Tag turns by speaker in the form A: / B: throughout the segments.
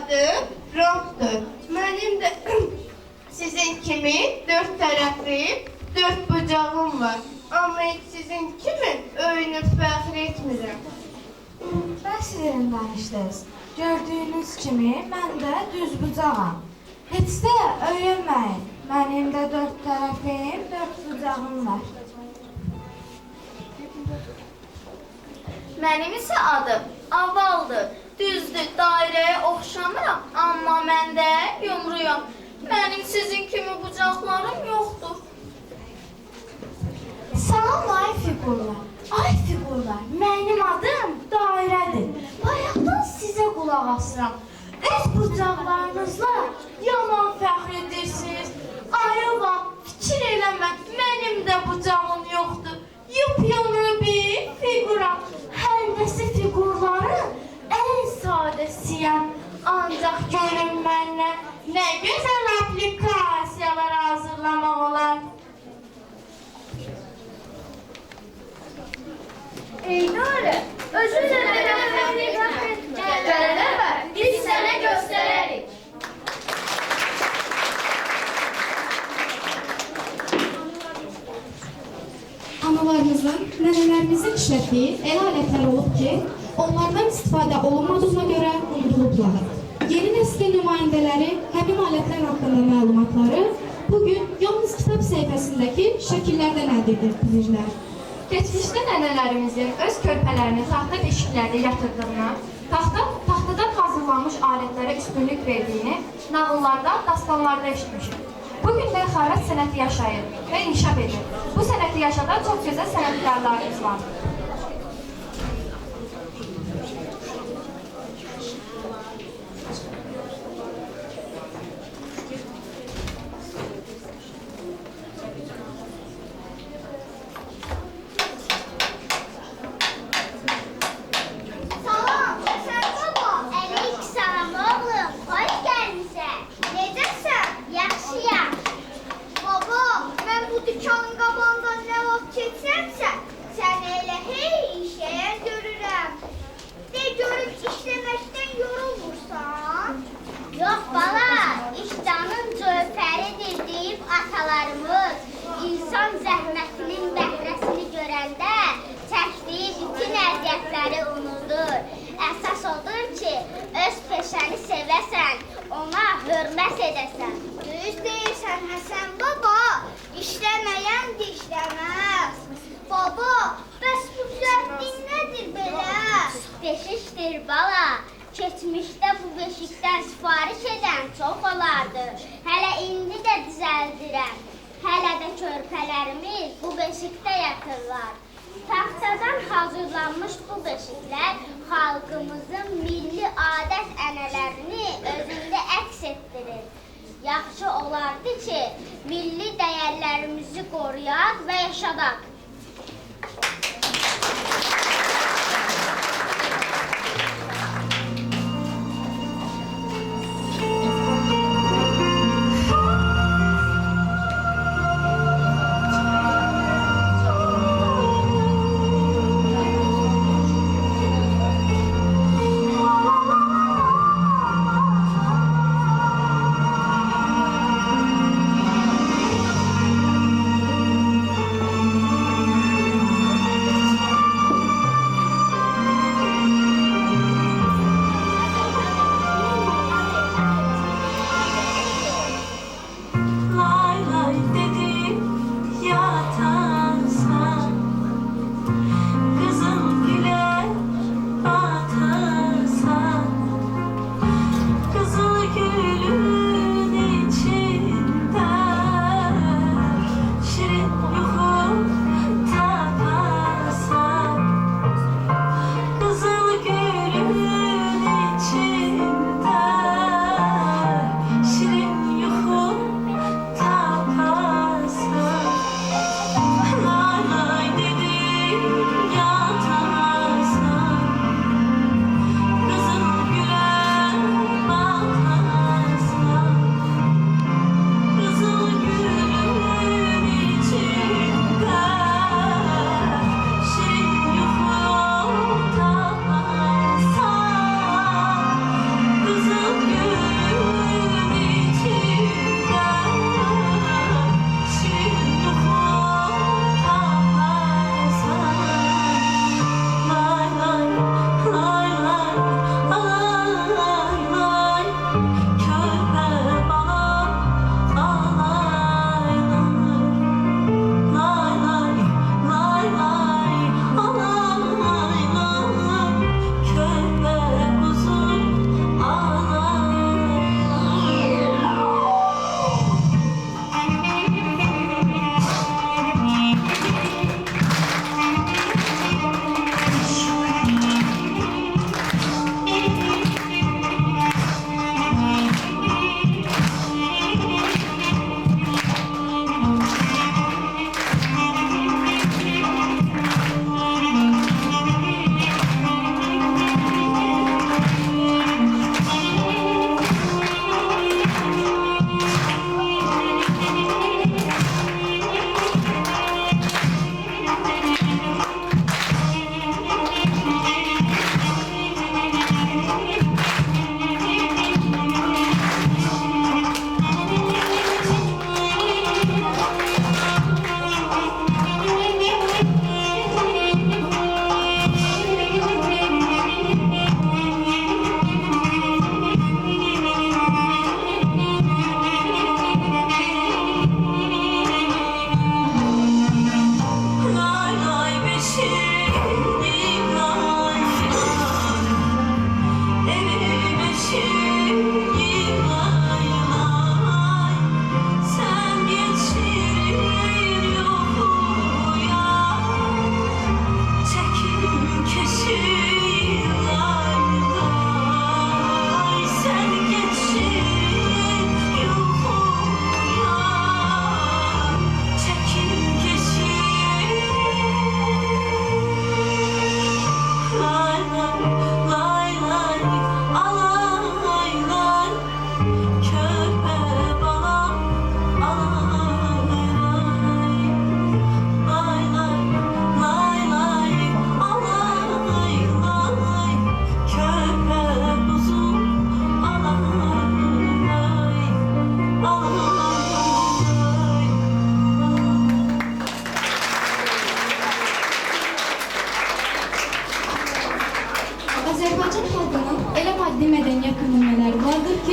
A: adım Robdur. Mənim də sizin kimi dörd tərəfli, dörd bucağım var. Amma sizin kimi öyünüb fəxr etmirəm.
B: Bəs verin danışdınız. Gördüyünüz kimi mən də düz bucağam. Heç də öyünməyin. Mənim də dörd tərəfim, dörd bucağım var.
C: Mənim isə adım Avaldır. Düzdür, dairəyə oxşamıram, amma mən də yumruyam. Mənim sizin kimi bucaqlarım yoxdur.
B: Salam ay figurlar. Ay figurlar, mənim adım dairədir. Bayaqdan sizə qulaq asıram. Öz bucaqlarınızla yaman fəxr edirsiniz. Ayıva, fikir eləmə, mənim də bucağım yoxdur. Yupyanı bir figuram. Həndəsi figurların ən sadəsiyəm. Ancaq görün məndən nə gözəl aplikasiyalar hazırlamaq olar.
C: Eynarə, özün sənə fəxr etmə. Gələnə var, biz sənə göstərərik.
D: Analarımızın, nənələrimizin işlətdiyi elə alətlər olub ki, onlardan istifadə olunmadığına görə unudulublar. Yeni nəslin nümayəndələri həmin alətlər haqqında məlumatları bugün yalnız kitab səhifəsindəki şəkillərdən əldə edirlər.
B: Keçmişdə nənələrimizin öz körpələrini taxta deşiklərdə yatırdığını, taxtadan hazırlanmış alətlərə üstünlük verdiyini nağıllarda, dastanlarda eşitmişik. Bugün də xarat sənəti yaşayır və inkişaf edir. Bu sənəti yaşadan çox gözəl sənətkarlarımız var.
E: İnsan zəhmətinin bəhrəsini görəndə çəkdiyi bütün əziyyətləri unudur. Əsas odur ki, öz peşəni sevəsən, ona hörmət edəsən. Düz deyirsən Həsən baba, işləməyən dişləməz. Baba, bəs bu düzəltdiyin nədir belə? Beşikdir bala. Keçmişdə bu beşikdən sifariş edən çox olardı. Hələ indi də düzəldirəm. Hələ də körpələrimiz bu beşikdə yatırlar. Taxtadan hazırlanmış bu beşiklər xalqımızın milli adət-ənənələrini özündə əks etdirir. Yaxşı olardı ki, milli dəyərlərimizi qoruyaq və yaşadaq.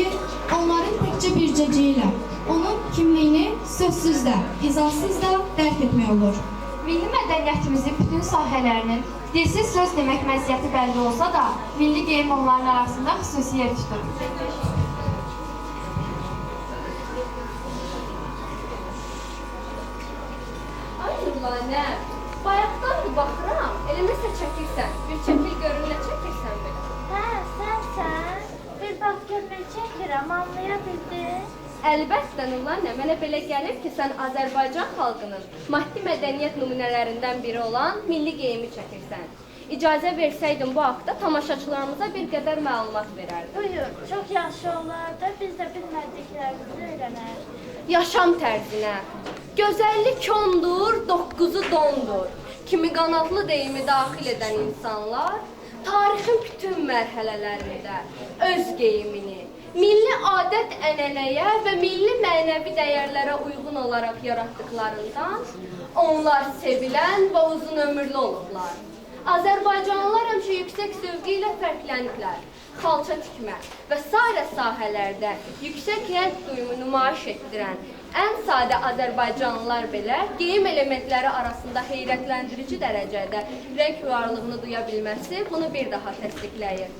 D: ki, onların təkcə bircəciyi ilə onun kimliyini sözsüz də, izahsız da dərk etmək olur.
B: Milli mədəniyyətimizin bütün sahələrinin dilsiz söz demək məziyyəti bəlli olsa da, milli geyim onların arasında xüsusi yer tutur.
F: Ay Nurlanə, bayaqdan baxıram, elə nəsə çəkirsən. Bir çəkil görüm nə çəkirsən belə.
E: Hə, sənsən. Bir bax gör mən çəkirəm, anlaya bildin?
F: Əlbəttə Nurlanə, mənə belə gəlir ki, sən Azərbaycan xalqının maddi mədəniyyət nümunələrindən biri olan milli geyimi çəkirsən. İcazə versəydin bu haqda tamaşaçılarımıza bir qədər məlumat verərdim.
E: Buyur, çox yaxşı olardı. Biz də bilmədiklərimizi öyrənərdik.
F: Yaşam tərzinə. Gözəllik ondur, doqquzu dondur. Kimi qanadlı deyimi daxil edən insanlar tarixin bütün mərhələlərində öz geyimini milli adət-ənənəyə və milli mənəvi dəyərlərə uyğun olaraq yaratdıqlarından onlar sevilən və uzun ömürlü olublar. Azərbaycanlılar həmişə yüksək zövqü ilə fərqləniblər. Xalça tikmə və sairə sahələrdə yüksək rəng duyumu nümayiş etdirən ən sadə Azərbaycanlılar belə geyim elementləri arasında heyrətləndirici dərəcədə rəng uyarlığını duya bilməsi bunu bir daha təsdiqləyir.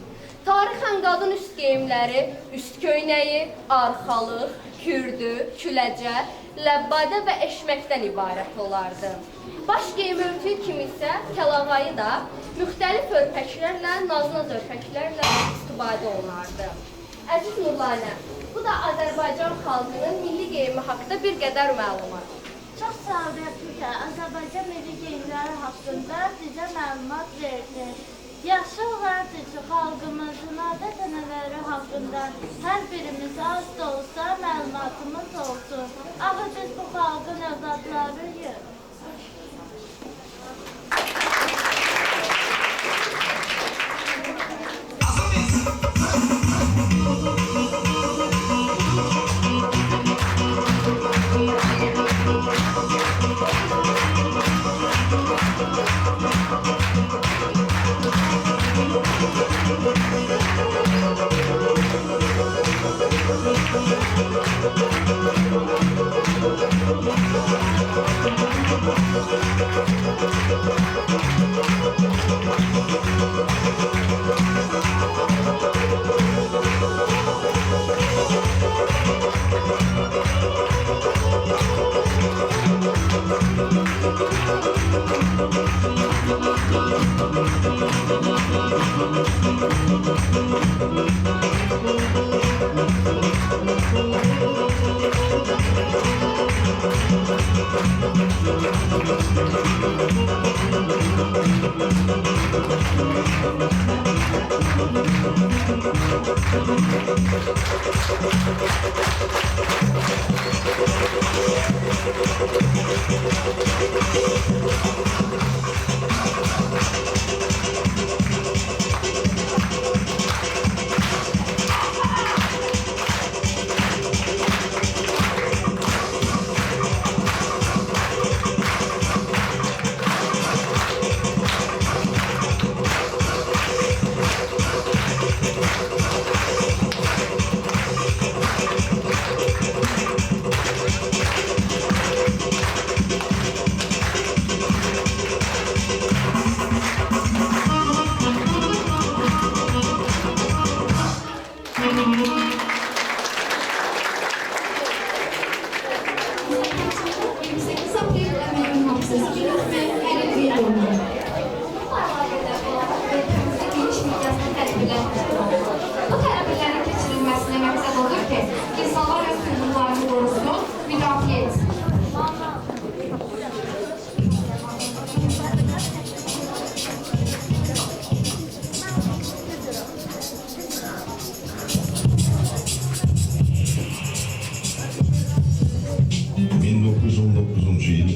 F: Tarixən qadın üst geyimləri, üst köynəyi, arxalıq, kürdü, küləcə, ləbbadə və eşməkdən ibarət olardı. Baş geyim örtüyü kimi isə kəlağayı da müxtəlif örpəklərlə, nazlı örpəklərlə istifadə olunardı. Əziz Nurlanə, bu da Azərbaycan xalqının milli geyimi haqqında bir qədər məlumat.
E: Çox sağ ol, Rəfiqə. Azərbaycan milli geyimləri haqqında bizə məlumat verdin. Yaxşı olardı ki, xalqımızın adət-ənənələri haqqında hər birimiz az da olsa məlumatımız olsun. Axı biz bu xalqın övladlarıyıq.
B: Bu tədbirlərin keçirilməsinə məqsəd odur ki, insanlar öz hüquqlarını qorusun, müdafiə etsin.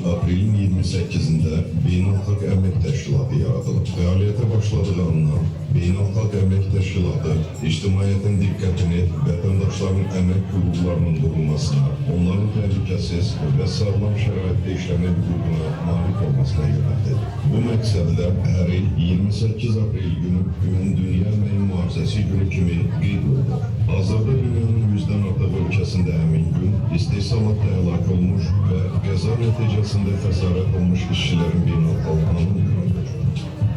G: Aprelin 28-də Beynəlxalq Əmək Təşkilatı yaradılıb. Fəaliyyətə başladığı andan Beynəlxalq Əmək Təşkilatı ictimaiyyətin diqqətini vətəndaşların əmək hüquqlarının qorunmasına, onların təhlükəsiz və sağlam şəraitdə işləmə hüququna malik olmasına yönəldir. Bu məqsədlə hər il 28 aprel günü Dünya Əmək Mühafizəsi Günü kimi qeyd olunur. Hazırda dünyanın istehsalatda həlak olmuş və qəza nəticəsində xəsarət almış işçilərin beynəlxalq anım günüdür.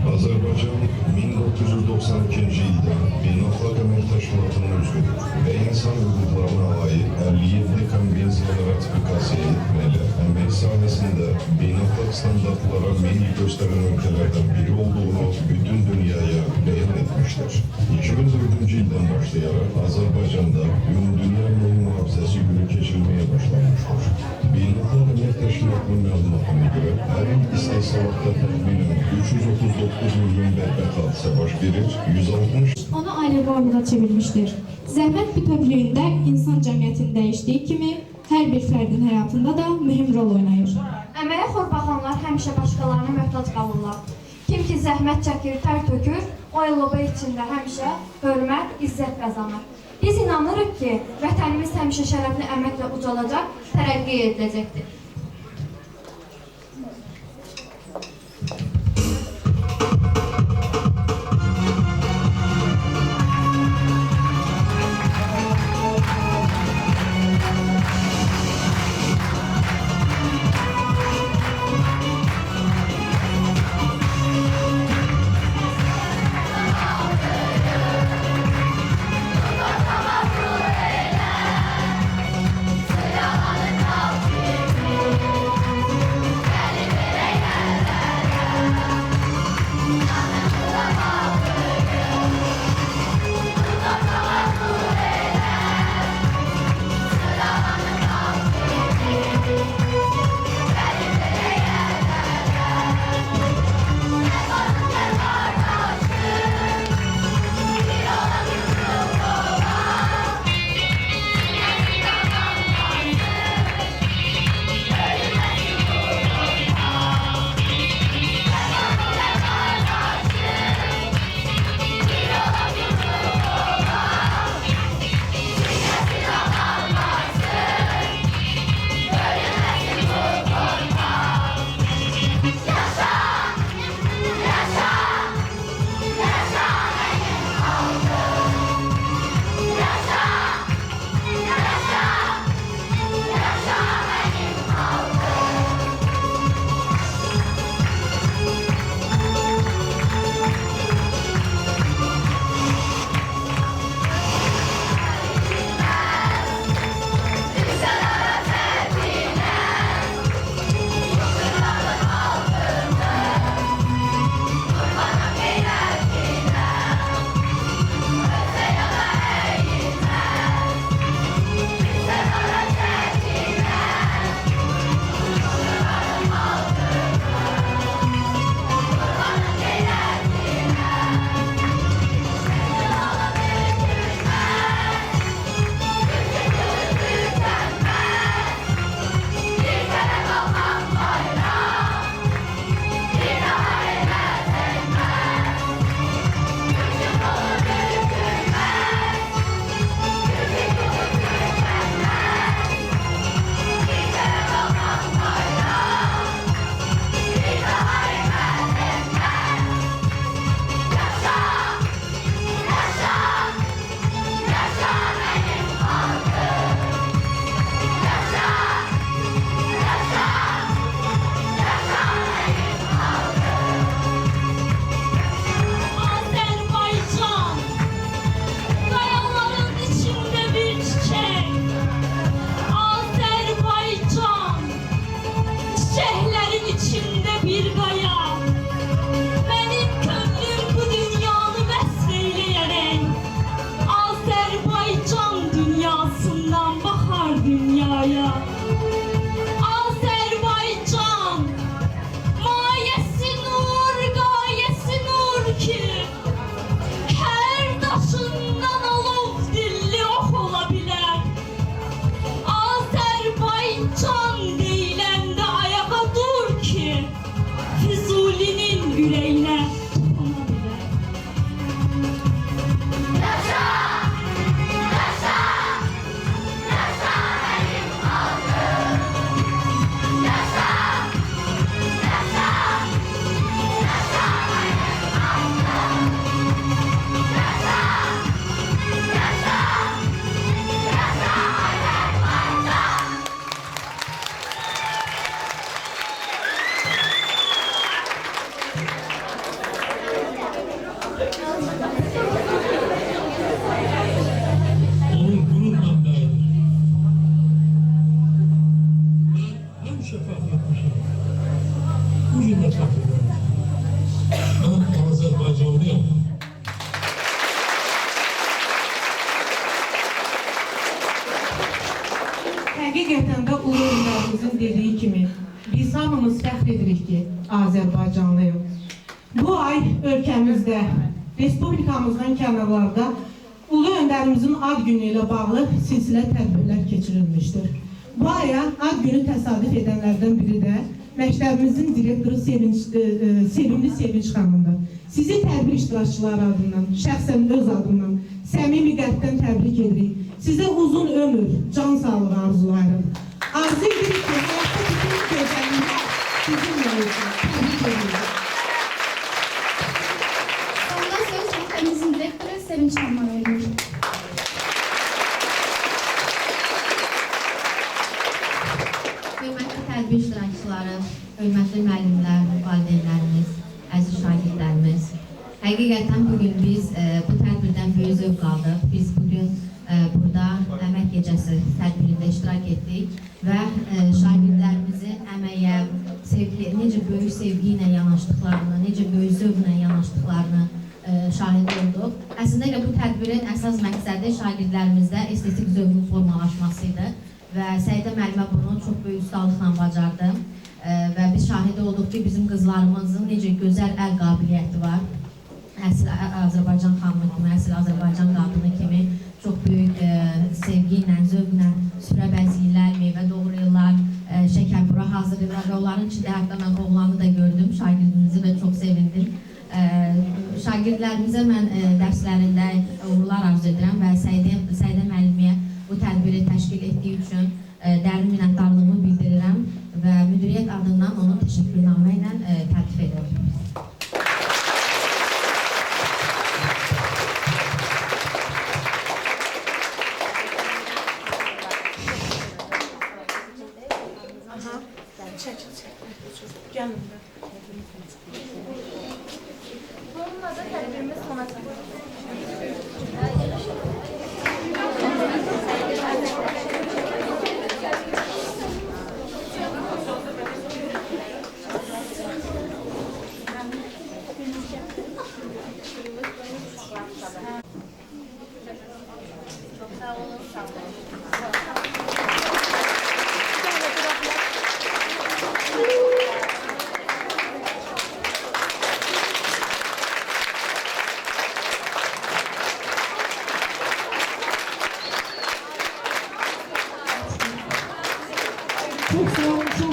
G: Azərbaycan 1992-ci ildə Beynəlxalq Əmək Təşkilatının üzvüdür və insan hüquqlarına aid 57 konvensiyalara ratifikasiya etməklə əmək sahəsində beynəlxalq standartlara meyil göstərən ölkələrdən biri olduğunu bütün dünyaya bəyan etmişdir. 2004-cü ildən başlayaraq Azərbaycanda Ümumdünya Əmək Mühafizəsi günü keçirilməyə başlanmışdır. Beynəlxalq Əmək Təşkilatının məlumatına görə hər il istehsalatda təxminən 339 milyon bədbəxt hadisə baş verir, 160
D: Onu ayrı varlığa çevirmişdir. Zəhmət bütövlüyündə insan cəmiyyətini dəyişdiyi kimi hər bir fərdin həyatında da mühüm rol oynayır.
B: Əməyə xor baxanlar həmişə başqalarına möhtac qalırlar. Kim ki zəhmət çəkir, tər tökür, o el-oba içində həmişə hörmət, izzət qazanır. Biz inanırıq ki, vətənimiz həmişə şərəfli əməklə ucalacaq, tərəqqi ediləcəkdir.
H: Həqiqətən də ulu öndərimizin dediyi kimi, biz hamımız fəxr edirik ki, Azərbaycanlıyıq. Bu ay ölkəmizdə, Respublikamızdan kənarlarda ulu öndərimizin ad günü ilə bağlı silsilə tədbirlər keçirilmişdir. Bu aya ad günü təsadüf edənlərdən biri də məktəbimizin direktoru Sevimli Sevinç xanımdır. Sizi tədbir iştirakçıları adından, şəxsən öz adından səmimi qəlbdən təbrik edirik. Sizə uzun ömür, can sağlığı arzulayırıq. Arzu edirik ki, həyatda bütün gözəlliklər sizinlə olsun. Təbrik edirik.
D: Sonda söz məktəbimizin direktoru Sevinç xanıma verilir.
I: Hörmətli tədbir iştirakçıları, hörmətli müəllimlər, valideynlərimiz, əziz şagirdlərimiz. Həqiqətən bugün biz bu tədbirdən böyük zövq aldıq. Biz bugün burada əmək gecəsi tədbirində iştirak etdik və şagirdlərimizin əməyə, necə böyük sevgi ilə yanaşdıqlarını, necə böyük zövqlə yanaşdıqlarını şahid olduq. Əslində elə bu tədbirin əsas məqsədi şagirdlərimizdə estetik zövqün formalaşması idi və Səidə müəllimə bunu çox böyük ustalıqla bacardı və biz şahid olduq ki, bizim qızlarımızın necə gözəl əl qabiliyyəti var. Əsl Azərbaycan xanımı kimi, əsl Azərbaycan qadını kimi çox böyük sevgi ilə, zövqlə sürə bəzəyirlər, meyvə doğrayırlar, şəkərbura hazırlayırlar və onların içində hətta mən oğlanı da gördüm, şagirdimizi və çox sevindim. Şagirdlərimizə mən dərslərində uğurlar arzu edirəm və Səidə müəllimiyə bu tədbiri təşkil etdiyi üçün dərin minnətdarlığımı bildirirəm və müdiriyyət adından onu təşəkkürnamə ilə təltif edirəm.
C: Bununla da tədbirimiz sona çatır. Çok sağ olun.
D: Çok sağ olun.